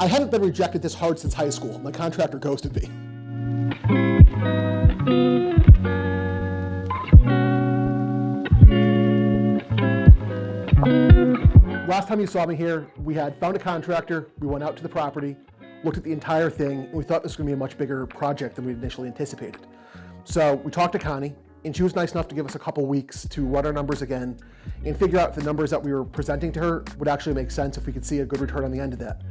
I haven't been rejected this hard since high school. My contractor ghosted me. Last time you saw me here, we had found a contractor, we went out to the property, looked at the entire thing, and we thought this was going to be a much bigger project than we initially anticipated. So we talked to Connie, and she was nice enough to give us a couple weeks to run our numbers again and figure out if the numbers that we were presenting to her would actually make sense if we could see a good return on the end of that.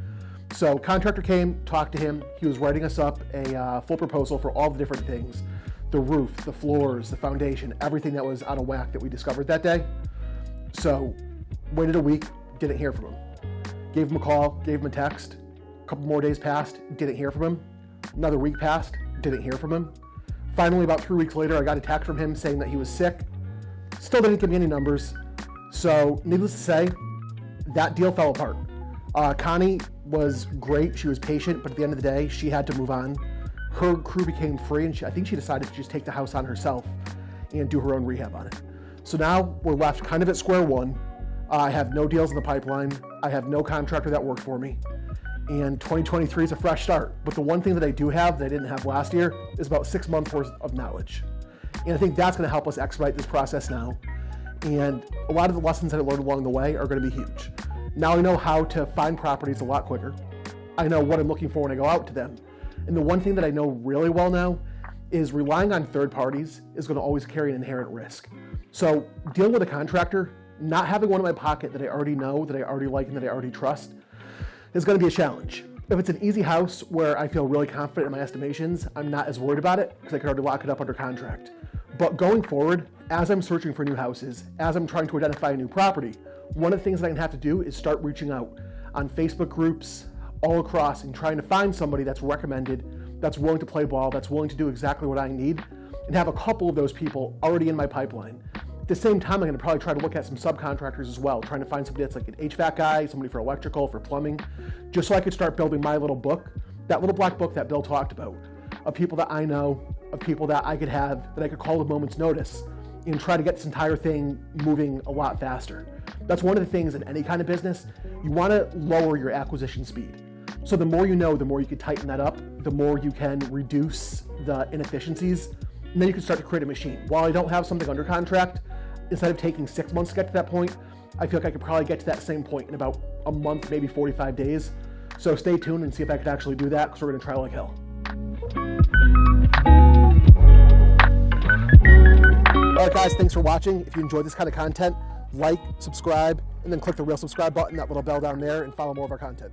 So contractor came, talked to him, he was writing us up a full proposal for all the different things, the roof, the floors, the foundation, everything that was out of whack that we discovered that day. So waited a week, didn't hear from him. Gave him a call, gave him a text. A couple more days passed, didn't hear from him. Another week passed, didn't hear from him. Finally, about 3 weeks later, I got a text from him saying that he was sick. Still didn't give me any numbers. So needless to say, that deal fell apart. Connie was great, she was patient, but at the end of the day, she had to move on. Her crew became free, and I think she decided to just take the house on herself and do her own rehab on it. So now we're left kind of at square one. I have no deals in the pipeline. I have no contractor that worked for me. And 2023 is a fresh start. But the one thing that I do have that I didn't have last year is about 6 months worth of knowledge. And I think that's going to help us expedite this process now. And a lot of the lessons that I learned along the way are going to be huge. Now I know how to find properties a lot quicker. I know what I'm looking for when I go out to them. And the one thing that I know really well now is relying on third parties is going to always carry an inherent risk. So dealing with a contractor, not having one in my pocket that I already know, that I already like, and that I already trust is going to be a challenge. If it's an easy house where I feel really confident in my estimations, I'm not as worried about it because I can already lock it up under contract. But going forward, as I'm searching for new houses, as I'm trying to identify a new property, one of the things that I can have to do is start reaching out on Facebook groups all across and trying to find somebody that's recommended, that's willing to play ball, that's willing to do exactly what I need, and have a couple of those people already in my pipeline. At the same time, I'm going to probably try to look at some subcontractors as well, trying to find somebody that's like an HVAC guy, somebody for electrical, for plumbing, just so I could start building my little book, that little black book that Bill talked about, of people that I know, of people that I could have, that I could call at a moment's notice, and try to get this entire thing moving a lot faster. That's one of the things in any kind of business. You want to lower your acquisition speed. So the more you know, the more you can tighten that up, the more you can reduce the inefficiencies, and then you can start to create a machine. While I don't have something under contract, instead of taking 6 months to get to that point, I feel like I could probably get to that same point in about a month, maybe 45 days. So stay tuned and see if I could actually do that, because we're going to try like hell. All right, guys, thanks for watching. If you enjoyed this kind of content, like, subscribe, and then click the real subscribe button, that little bell down there, and follow more of our content.